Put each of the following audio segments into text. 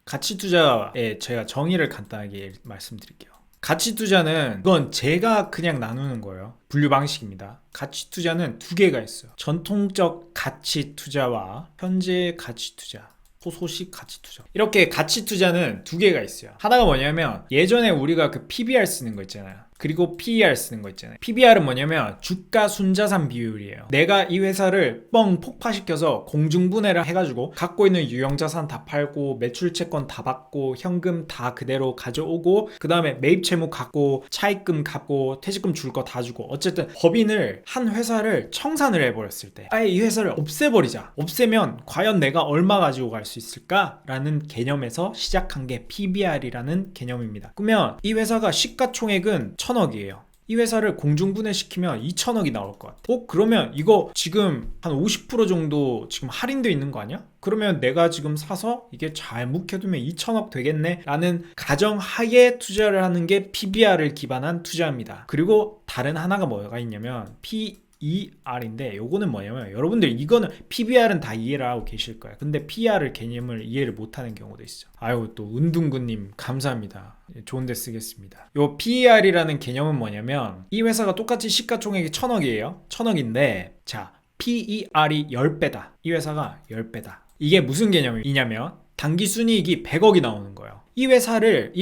가치 투자의 제가 정의를 간단하게 말씀드릴게요. 가치 투자는 그건 제가 그냥 나누는 거예요. 분류 방식입니다. 가치 투자는 두 개가 있어요. 전통적 가치 투자와 현재 가치 투자, 소소식 가치 투자. 이렇게 가치 투자는 두 개가 있어요. 하나가 뭐냐면 예전에 우리가 그 PBR 쓰는 거 있잖아요. 그리고 PER 쓰는 거 있잖아요. PBR은 뭐냐면 주가 순자산 비율이에요. 내가 이 회사를 뻥 폭파시켜서 공중분해를 해가지고 갖고 있는 유형자산 다 팔고 매출채권 다 받고 현금 다 그대로 가져오고 그 다음에 매입 채무 갚고 차입금 갚고 퇴직금 줄 거 다 주고 어쨌든 법인을 한 회사를 청산을 해버렸을 때 아예 이 회사를 없애버리자. 없애면 과연 내가 얼마 가지고 갈 수 있을까라는 개념에서 시작한 게 PBR이라는 개념입니다. 그러면 이 회사가 시가총액은 1,000억이에요. 이 회사를 공중분해시키면 2,000억이 나올 것 같아. 그러면 이거 지금 한 50% 정도 지금 할인되어 있는 거 아니야? 그러면 내가 지금 사서 이게 잘 묵혀두면 2,000억 되겠네 라는 가정하에 투자를 하는 게 PBR을 기반한 투자입니다. 그리고 다른 하나가 뭐가 있냐면 PER인데 요거는 뭐냐면 여러분들 이거는 PBR은 다 이해를 하고 계실 거예요. 근데 PER 개념을 이해를 못하는 경우도 있어. 아유 또 은둥구님 감사합니다. 좋은데 쓰겠습니다. 요 PER이라는 개념은 뭐냐면 이 회사가 똑같이 시가총액이 1,000억이에요. 1,000억인데 자 PER이 10배다. 이 회사가 10배다. 이게 무슨 개념이냐면 당기순이익이 100억이 나오는 거예요. 이 회사를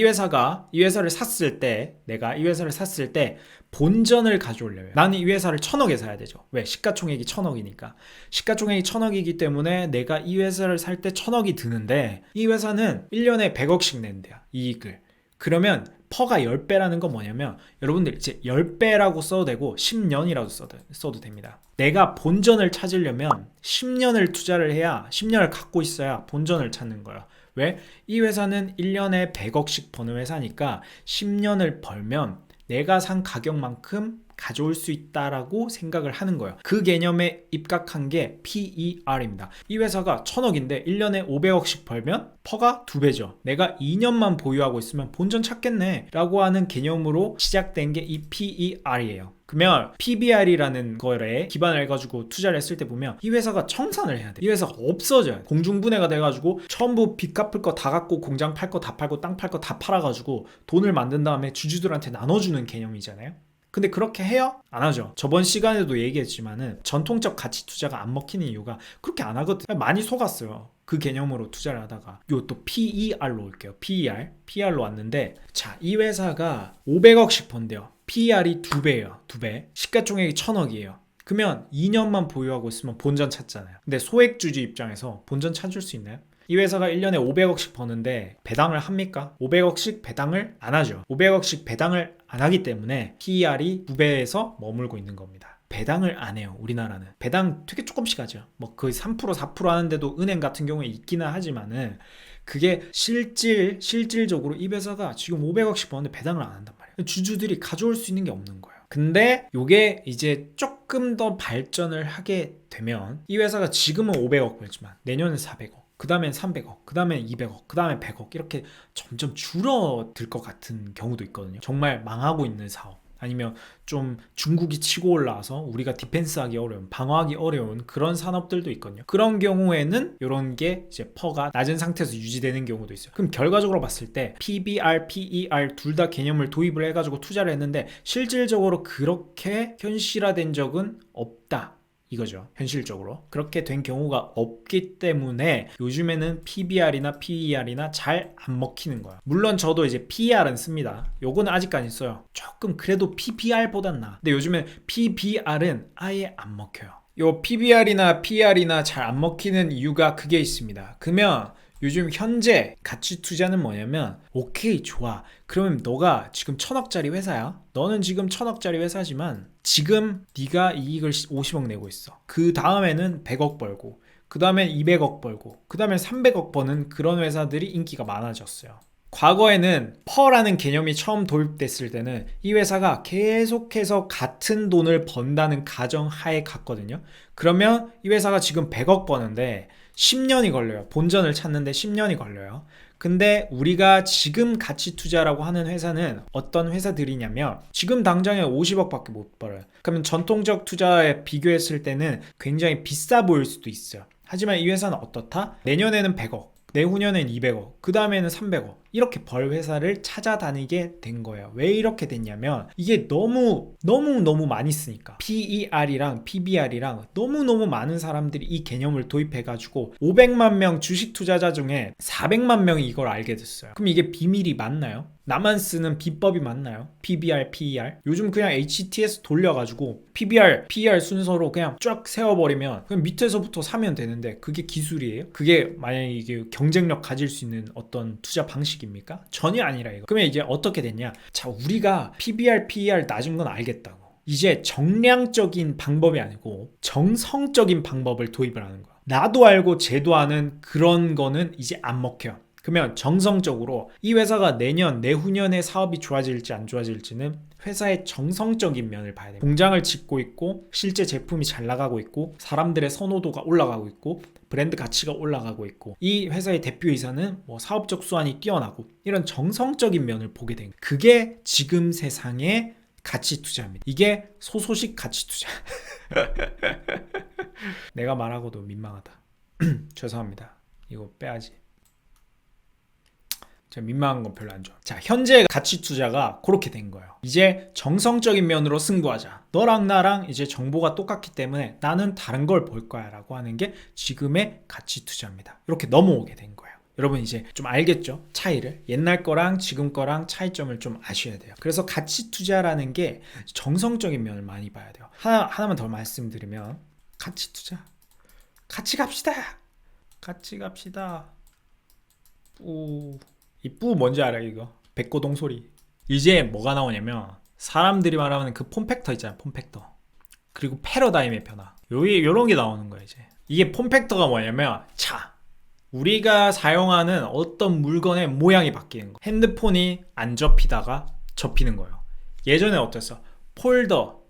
샀을 때 내가 이 회사를 샀을 때 본전을 가져오려면 나는 이 회사를 1,000억에 사야 되죠. 왜? 시가총액이 1,000억이니까. 시가총액이 1,000억이기 때문에 내가 이 회사를 살 때 1,000억이 드는데 이 회사는 1년에 100억씩 낸대요. 이익을. 그러면 퍼가 10배라는 건 뭐냐면 여러분들 이제 10배라고 써도 되고 10년이라도 써도 됩니다. 내가 본전을 찾으려면 10년을 투자를 해야 10년을 갖고 있어야 본전을 찾는 거예요. 왜? 이 회사는 1년에 100억씩 버는 회사니까 10년을 벌면 내가 산 가격만큼 가져올 수 있다라고 생각을 하는 거예요. 그 개념에 입각한 게 PER입니다. 이 회사가 1,000억인데 1년에 500억씩 벌면 퍼가 2배죠. 내가 2년만 보유하고 있으면 본전 찾겠네 라고 하는 개념으로 시작된 게 이 PER이에요. 그러면 PBR이라는 거에 기반을 해가지고 투자를 했을 때 보면 이 회사가 청산을 해야 돼. 이 회사가 없어져요. 공중분해가 돼가지고 전부 빚 갚을 거 다 갚고 공장 팔 거 다 팔고 땅 팔 거 다 팔아가지고 돈을 만든 다음에 주주들한테 나눠주는 개념이잖아요. 근데 그렇게 해요? 안 하죠. 저번 시간에도 얘기했지만은 전통적 가치 투자가 안 먹히는 이유가 그렇게 안 하거든. 많이 속았어요. 그 개념으로 투자를 하다가 요 또 PER로 올게요. PER로 왔는데 자, 이 회사가 500억씩 번대요. PER이 2배예요. 2배. 시가총액이 1,000억이에요. 그러면 2년만 보유하고 있으면 본전 찾잖아요. 근데 소액주주 입장에서 본전 찾을 수 있나요? 이 회사가 1년에 500억씩 버는데 배당을 합니까? 500억씩 배당을 안 하죠. 500억씩 배당을 안 하기 때문에 PER이 2배에서 머물고 있는 겁니다. 배당을 안 해요. 우리나라는. 배당 되게 조금씩 하죠. 뭐 거의 3% 4% 하는데도 은행 같은 경우에 있기는 하지만은 그게 실질적으로 이 회사가 지금 500억씩 버는데 배당을 안 한단 말이에요. 주주들이 가져올 수 있는 게 없는 거예요. 근데 이게 이제 조금 더 발전을 하게 되면 이 회사가 지금은 500억 벌지만 내년은 400억 그 다음엔 300억, 그 다음엔 200억, 그 다음엔 100억 이렇게 점점 줄어들 것 같은 경우도 있거든요. 정말 망하고 있는 사업 아니면 좀 중국이 치고 올라와서 우리가 디펜스하기 어려운, 방어하기 어려운 그런 산업들도 있거든요. 그런 경우에는 이런 게 이제 퍼가 낮은 상태에서 유지되는 경우도 있어요. 그럼 결과적으로 봤을 때 PBR, PER 둘 다 개념을 도입을 해가지고 투자를 했는데 실질적으로 그렇게 현실화된 적은 없다. 이거죠. 현실적으로 그렇게 된 경우가 없기 때문에 요즘에는 PBR이나 PER이나 잘 안 먹히는 거야. 물론 저도 이제 PER은 씁니다. 요거는 아직까지 써요. 조금 그래도 PBR보단 나아. 근데 요즘엔 PBR은 아예 안 먹혀요. 요 PBR이나 PER이나 잘 안 먹히는 이유가 그게 있습니다. 그러면 요즘 현재 가치 투자는 뭐냐면 오케이 좋아 그러면 너가 지금 1,000억짜리 회사야. 너는 지금 1,000억짜리 회사지만 지금 네가 이익을 50억 내고 있어. 그 다음에는 100억 벌고 그 다음엔 200억 벌고 그 다음엔 300억 버는 그런 회사들이 인기가 많아졌어요. 과거에는 퍼라는 개념이 처음 도입됐을 때는 이 회사가 계속해서 같은 돈을 번다는 가정하에 갔거든요. 그러면 이 회사가 지금 100억 버는데 10년이 걸려요. 본전을 찾는데 10년이 걸려요. 근데 우리가 지금 가치 투자라고 하는 회사는 어떤 회사들이냐면 지금 당장에 50억밖에 못 벌어요. 그러면 전통적 투자에 비교했을 때는 굉장히 비싸 보일 수도 있어요. 하지만 이 회사는 어떻다? 내년에는 100억 내후년엔 200억, 그 다음에는 300억, 이렇게 벌 회사를 찾아다니게 된 거예요. 왜 이렇게 됐냐면 이게 너무 많이 쓰니까 PER이랑 PBR이랑 너무 많은 사람들이 이 개념을 도입해가지고 500만 명 주식 투자자 중에 400만 명이 이걸 알게 됐어요. 그럼 이게 비밀이 맞나요? 나만 쓰는 비법이 맞나요? PBR, PER? 요즘 그냥 HTS 돌려가지고 PBR, PER 순서로 그냥 쫙 세워버리면 그냥 밑에서부터 사면 되는데 그게 기술이에요? 그게 만약에 이게 경쟁력 가질 수 있는 어떤 투자 방식입니까? 전혀 아니라 이거. 그러면 이제 어떻게 됐냐? 자, 우리가 PBR, PER 낮은 건 알겠다고. 이제 정량적인 방법이 아니고 정성적인 방법을 도입을 하는 거야. 나도 알고 쟤도 아는 그런 거는 이제 안 먹혀. 그러면 정성적으로 이 회사가 내년, 내후년에 사업이 좋아질지 안 좋아질지는 회사의 정성적인 면을 봐야 돼요. 공장을 짓고 있고 실제 제품이 잘 나가고 있고 사람들의 선호도가 올라가고 있고 브랜드 가치가 올라가고 있고 이 회사의 대표이사는 뭐 사업적 수완이 뛰어나고 이런 정성적인 면을 보게 된 거예요. 그게 지금 세상의 가치 투자입니다. 이게 소소식 가치 투자. 내가 말하고도 민망하다. 죄송합니다. 이거 빼야지. 민망한 건 별로 안 좋아. 자, 현재 가치 투자가 그렇게 된 거예요. 이제 정성적인 면으로 승부하자. 너랑 나랑 이제 정보가 똑같기 때문에 나는 다른 걸 볼 거야 라고 하는 게 지금의 가치 투자입니다. 이렇게 넘어오게 된 거예요. 여러분 이제 좀 알겠죠? 차이를. 옛날 거랑 지금 거랑 차이점을 좀 아셔야 돼요. 그래서 가치 투자라는 게 정성적인 면을 많이 봐야 돼요. 하나만 더 말씀드리면 가치 투자. 같이 갑시다. 같이 갑시다. 이 뿌 뭔지 알아 이거? 백고동 소리. 이제 뭐가 나오냐면 사람들이 말하는 그 폼팩터 있잖아, 폼팩터. 그리고 패러다임의 변화. 요런 게 나오는 거야 이제. 이게 폼팩터가 뭐냐면 자, 우리가 사용하는 어떤 물건의 모양이 바뀌는 거. 핸드폰이 안 접히다가 접히는 거예요. 예전에 어땠어?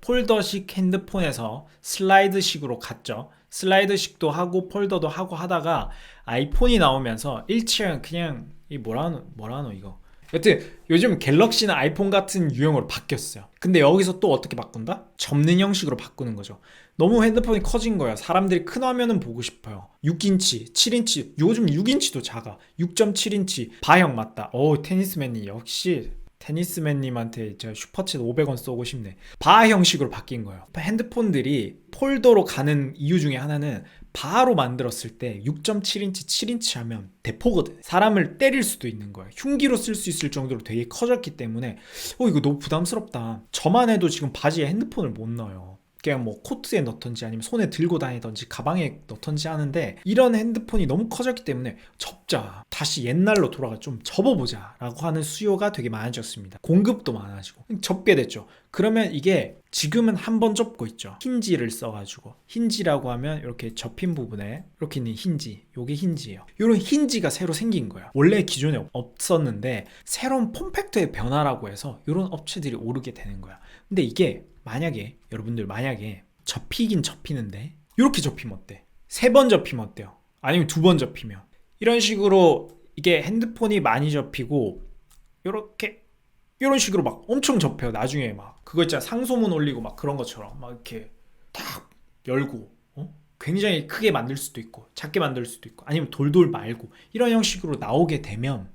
폴더식 핸드폰에서 슬라이드식으로 갔죠. 슬라이드식도 하고 폴더도 하고 하다가 아이폰이 나오면서 일체형 그냥 이 뭐라노 이거. 여튼 요즘 갤럭시나 아이폰 같은 유형으로 바뀌었어요. 근데 여기서 또 어떻게 바꾼다? 접는 형식으로 바꾸는 거죠. 너무 핸드폰이 커진 거예요. 사람들이 큰 화면은 보고 싶어요. 6인치, 7인치, 요즘 6인치도 작아. 6.7인치 바형 맞다. 테니스맨이 역시 테니스맨님한테 제가 슈퍼챗 500원 쏘고 싶네. 바 형식으로 바뀐 거예요. 핸드폰들이 폴더로 가는 이유 중에 하나는 바로 만들었을 때 6.7인치, 7인치 하면 대포거든. 사람을 때릴 수도 있는 거예요. 흉기로 쓸 수 있을 정도로 되게 커졌기 때문에 이거 너무 부담스럽다. 저만 해도 지금 바지에 핸드폰을 못 넣어요. 그냥 뭐 코트에 넣던지 아니면 손에 들고 다니던지 가방에 넣던지 하는데 이런 핸드폰이 너무 커졌기 때문에 접자. 다시 옛날로 돌아가 좀 접어보자 라고 하는 수요가 되게 많아졌습니다. 공급도 많아지고 접게 됐죠. 그러면 이게 지금은 한 번 접고 있죠. 힌지를 써가지고. 힌지라고 하면 이렇게 접힌 부분에 이렇게 있는 힌지, 요게 힌지예요. 이런 힌지가 새로 생긴 거예요. 원래 기존에 없었는데 새로운 폼팩터의 변화라고 해서 이런 업체들이 오르게 되는 거야. 근데 이게 여러분들 만약에 접히긴 접히는데 이렇게 접히면 어때? 3번 접히면 어때요? 아니면 2번 접히면 이런 식으로 이게 핸드폰이 많이 접히고 이런 식으로 막 엄청 접혀요. 나중에 막 그거 있잖아, 상소문 올리고 막 그런 것처럼 막 이렇게 딱 열고 굉장히 크게 만들 수도 있고 작게 만들 수도 있고 아니면 돌돌 말고 이런 형식으로 나오게 되면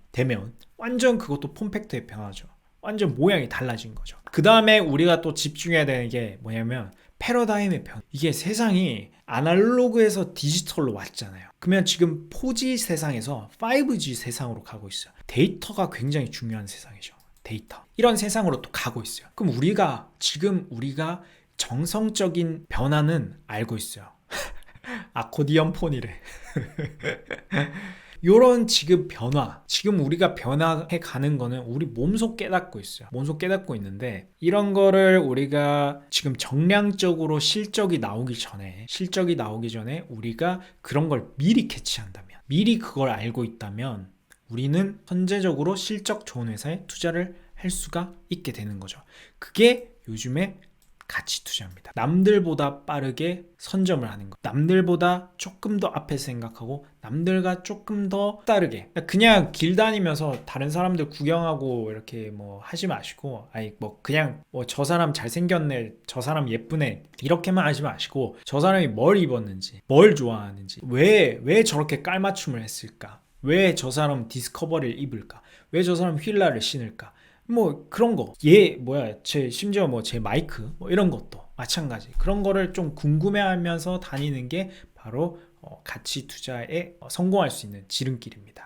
완전 그것도 폼팩터의 변화죠. 완전 모양이 달라진 거죠. 그 다음에 우리가 또 집중해야 되는 게 뭐냐면 패러다임의 변화. 이게 세상이 아날로그에서 디지털로 왔잖아요. 그러면 지금 4G 세상에서 5G 세상으로 가고 있어요. 데이터가 굉장히 중요한 세상이죠. 데이터. 이런 세상으로 또 가고 있어요. 그럼 우리가 정성적인 변화는 알고 있어요. 아코디언 폰이래. 요런 지금 우리가 변화해 가는 거는 우리 몸소 깨닫고 있어요. 몸소 깨닫고 있는데 이런 거를 우리가 지금 정량적으로 실적이 나오기 전에 우리가 그런 걸 미리 캐치한다면, 미리 그걸 알고 있다면 우리는 현재적으로 실적 좋은 회사에 투자를 할 수가 있게 되는 거죠. 그게 요즘에 가치 투자입니다. 남들보다 빠르게 선점을 하는 거. 남들보다 조금 더 앞에서 생각하고 남들과 조금 더 다르게. 그냥 길 다니면서 다른 사람들 구경하고 이렇게 뭐 하지 마시고 그냥 저 사람 잘생겼네, 저 사람 예쁘네 이렇게만 하지 마시고 저 사람이 뭘 입었는지, 뭘 좋아하는지, 왜 저렇게 깔맞춤을 했을까, 왜 저 사람 디스커버리를 입을까? 왜 저 사람 휠라를 신을까? 뭐 그런 거. 얘 뭐야? 제 심지어 뭐 제 마이크 뭐 이런 것도 마찬가지. 그런 거를 좀 궁금해하면서 다니는 게 바로 가치 투자에 성공할 수 있는 지름길입니다.